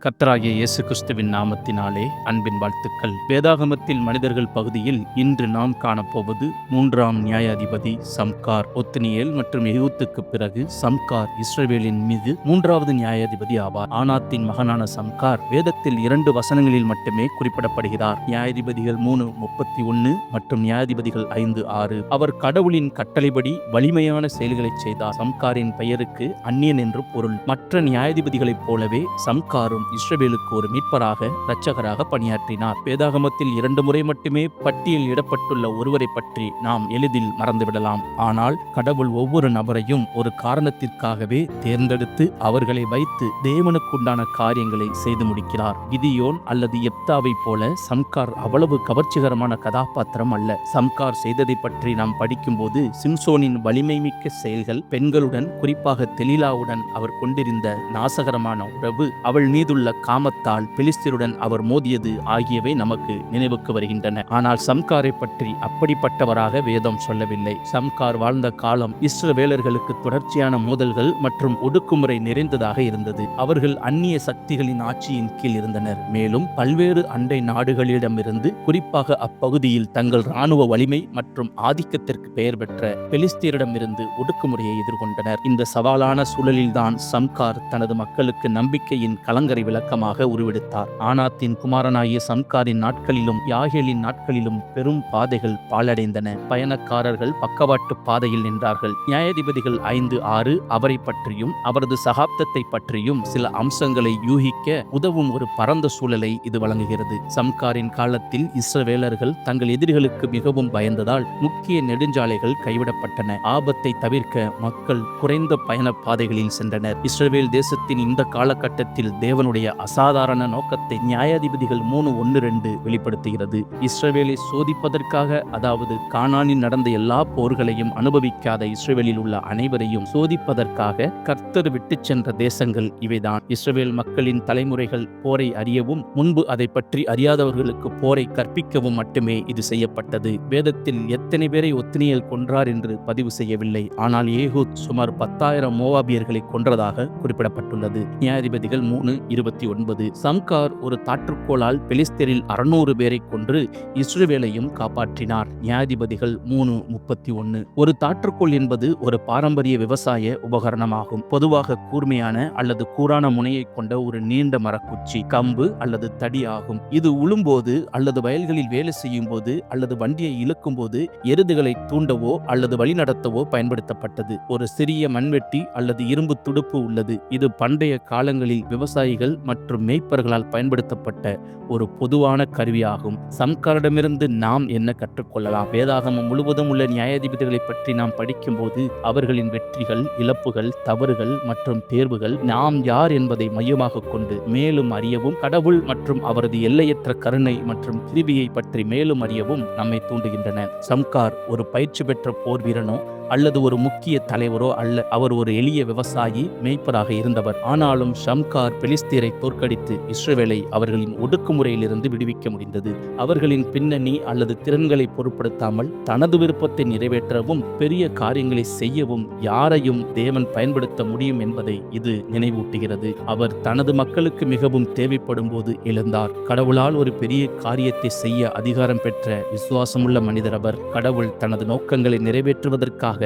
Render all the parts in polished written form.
கர்த்தராகிய இயேசு கிறிஸ்துவின் நாமத்தினாலே அன்பின் வாழ்த்துக்கள். வேதாகமத்தில் மனிதர்கள் பகுதியில் இன்று நாம் காணப்போவது 3ஆம் நியாயாதிபதி சம்கார். ஒத்னியேல் மற்றும் எகிப்துக்கு பிறகு சம்கார் இஸ்ரவேலின் மீது 3வது நியாயாதிபதி ஆவார். ஆனாத்தின் மகனான சம்கார் வேதத்தில் 2 வசனங்களில் மட்டுமே குறிப்பிடப்படுகிறார். நியாயாதிபதிகள் 3:31 மற்றும் நியாயாதிபதிகள் 5:6. அவர் கடவுளின் கட்டளைப்படி வலிமையான செயல்களை செய்தார். சம்காரின் பெயருக்கு அந்நியன் என்று பொருள். மற்ற நியாயாதிபதிகளைப் போலவே சம்காரும் இஸ்ரவேலுக்கு ஒரு மீட்பராக இரட்சகராக பணியாற்றினார். வேதாகமத்தில் 2 முறை மட்டுமே பட்டியல் இடப்பட்டுள்ள ஒருவரை பற்றி நாம் எளிதில் மறந்துவிடலாம். ஆனால் கடவுள் ஒவ்வொரு நபரையும் ஒரு காரணத்திற்காகவே தேர்ந்தெடுத்து அவர்களை வைத்து தேவனுக்குண்டான காரியங்களை செய்து முடிக்கிறார். கிதியோன் அல்லது எப்தாவை போல சம்கார் அவ்வளவு கவர்ச்சிகரமான கதாபாத்திரம் அல்ல. சம்கார் செய்ததை பற்றி நாம் படிக்கும்போது சிம்சோனின் வலிமை மிக்க செயல்கள், பெண்களுடன் குறிப்பாக தெலீலாவுடன் அவர் கொண்டிருந்த நாசகரமான உறவு, அவள் மீதுள்ள காமத்தால் பெலிஸ்தருடன் அவர் மோதியது ஆகியவை நமக்கு நினைவுக்கு வருகின்றன. ஆனால் சம்காரை பற்றி அப்படிப்பட்டவராக வேதம் சொல்லவில்லை. சம்கார் வாழ்ந்த காலம் இஸ்ரவேலர்களுக்கு தொடர்ச்சியான மோதல்கள் மற்றும் ஒடுக்குமுறை நிறைந்ததாக இருந்தது. அவர்கள் அந்நிய சக்திகளின் ஆட்சியின் கீழ் இருந்தனர். மேலும் பல்வேறு அண்டை நாடுகளிடமிருந்து, குறிப்பாக அப்பகுதியில் தங்கள் இராணுவ வலிமை மற்றும் ஆதிக்கத்திற்கு பெயர் பெற்ற பெலிஸ்தரிடமிருந்து ஒடுக்குமுறையை எதிர்கொண்டனர். இந்த சவாலான சூழலில்தான் சம்கார் தனது மக்களுக்கு நம்பிக்கையின் கலங்கரை விளக்கமாக உருவெடுத்தார். ஆனாத்தின் குமாரனாகிய சம்காரின் நாட்களிலும் யாகேலின் நாட்களிலும் பெரும் பாதைகள் பாழடைந்தன. பயணக்காரர்கள் பக்கவாட்டு பாதையில் நின்றார்கள். நியாயாதிபதிகள் 5:6 அவரை பற்றியும் அவரது சகாப்தத்தை பற்றியும் சில அம்சங்களை யூகிக்க உதவும் ஒரு பரந்த சூழலை இது வழங்குகிறது. சம்காரின் காலத்தில் இஸ்ரவேலர்கள் தங்கள் எதிரிகளுக்கு மிகவும் பயந்ததால் முக்கிய நெடுஞ்சாலைகள் கைவிடப்பட்டன. ஆபத்தை தவிர்க்க மக்கள் குறைந்த பயண பாதைகளில் சென்றனர். இஸ்ரவேல் தேசத்தின் இந்த காலகட்டத்தில் தேவனுடைய அசாதாரண நோக்கத்தை நியாயாதிபதிகள் 3:1-2 வெளிப்படுத்துகிறது. இஸ்ரவேலை சோதிப்பதற்காக, அதாவது கானானில் நடந்த எல்லா போர்களையும் அனுபவிக்காத இஸ்ரவேலில் உள்ள அனைவரையும் சோதிப்பதற்காக கர்த்தர் விட்டு சென்ற தேசங்கள் இவைதான். இஸ்ரவேல் மக்களின் தலைமுறைகள் போரை அறியவும் முன்பு அதை பற்றி அறியாதவர்களுக்கு போரை கற்பிக்கவும் மட்டுமே இது செய்யப்பட்டது. வேதத்தில் எத்தனை பேரை ஒத்னியேல் கொன்றார் என்று பதிவு செய்யவில்லை. ஆனால் ஏகூத் சுமார் 10,000 மோவாபியர்களை கொன்றதாக குறிப்பிடப்பட்டுள்ளது. நியாயாதிபதிகள் 3:29. சம்கார் ஒரு தாற்றுக்கோளால் பெலிஸ்தரில் 600 பேரை கொன்று இஸ்ரவேலையும் காப்பாற்றினார். நியாயாதிபதிகள் 3:31. ஒரு தாற்றுக்கோள் என்பது ஒரு பாரம்பரிய விவசாய உபகரணமாகும். பொதுவாக கூர்மையான அல்லது கூரான முனையை கொண்ட ஒரு நீண்ட மரக்குச்சி, கம்பு அல்லது தடி ஆகும். இது உழும்போது அல்லது வயல்களில் வேலை செய்யும் போது அல்லது வண்டியை இழுக்கும் போது எருதுகளை தூண்டவோ அல்லது வழிநடத்தவோ பயன்படுத்தப்பட்டது. ஒரு சிறிய மண்வெட்டி அல்லது இரும்பு துடுப்பு உள்ளது. இது பண்டைய காலங்களில் விவசாயிகள் மற்றும் மேய்ப்பர்களால் பயன்படுத்தப்பட்ட ஒரு பொதுவான கருவியாகும். சம்காரிடமிருந்து நாம் என்ன கற்றுக்கொள்ளலாம்? வேதாகமம் முழுவதும் உள்ள நியாயாதிபதிகளை பற்றி நாம் படிக்கும்போது அவர்களின் வெற்றிகள், இழப்புகள், தவறுகள் மற்றும் தேர்வுகள் நாம் யார் என்பதை மையமாக கொண்டு மேலும் அறியவும், கடவுள் மற்றும் அவரது எல்லையற்ற கருணை மற்றும் கிருபையை பற்றி மேலும் அறியவும் நம்மை தூண்டுகின்றன. சம்கார் ஒரு பயிற்சி பெற்ற போர் வீரனோ அல்லது ஒரு முக்கிய தலைவரோ அல்ல. அவர் ஒரு எளிய விவசாயி, மேய்ப்பராக இருந்தவர். ஆனாலும் சம்கார் பெலிஸ்தரை தோற்கடித்து இஸ்ரவேலை அவர்களின் ஒடுக்குமுறையிலிருந்து விடுவிக்க முடிந்தது. அவர்களின் பின்னணி அல்லது திறன்களை பொருட்படுத்தாமல் தனது விருப்பத்தை நிறைவேற்றவும் பெரிய காரியங்களை செய்யவும் யாரையும் தேவன் பயன்படுத்த முடியும் என்பதை இது நினைவூட்டுகிறது. அவர் தனது மக்களுக்கு மிகவும் தேவைப்படும் போது எழுந்தார். கடவுளால் ஒரு பெரிய காரியத்தை செய்ய அதிகாரம் பெற்ற விசுவாசமுள்ள மனிதர் அவர். கடவுள் தனது நோக்கங்களை நிறைவேற்றுவதற்காக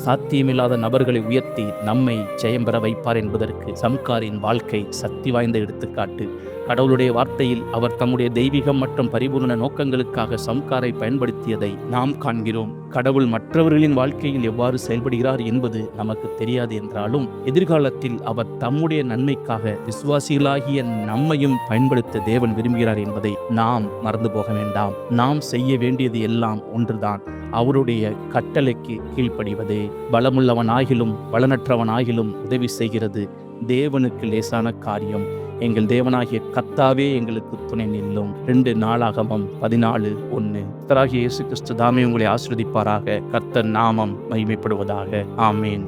சாத்தியமில்லாத நபர்களை உயர்த்தி நம்மை ஜெயம் பெற வைப்பார் என்பதற்கு சம்காரின் வாழ்க்கை சக்தி வாய்ந்த எடுத்துக்காட்டு. கடவுளுடைய வார்த்தையில் அவர் தம்முடைய தெய்வீகம் மற்றும் பரிபூர்ண நோக்கங்களுக்காக சம்காரை பயன்படுத்தியதை நாம் காண்கிறோம். கடவுள் மற்றவர்களின் வாழ்க்கையில் எவ்வாறு செயல்படுகிறார் என்பது நமக்கு தெரியாது என்றாலும் எதிர்காலத்தில் அவர் தம்முடைய நன்மைக்காக விசுவாசிகளாகிய நம்மையும் பயன்படுத்த தேவன் விரும்புகிறார் என்பதை நாம் மறந்து போக வேண்டாம். நாம் செய்ய வேண்டியது எல்லாம் ஒன்றுதான், அவருடைய கட்டளைக்கு கீழ்ப்படிவதே. பலமுள்ளவனாகிலும் பலனற்றவனாகிலும் உதவி செய்கிறது தேவனுக்கு லேசான காரியம். எங்கள் தேவனாகிய கர்த்தாவே எங்களுக்கு துணை நில்லும். 2 நாளாகமம் 14:1. கர்த்தராகிய இயேசு கிறிஸ்து தாமே உங்களை ஆசீர்வதிப்பாராக. கர்த்தர் நாமம் மகிமைப்படுவதாக. ஆமேன்.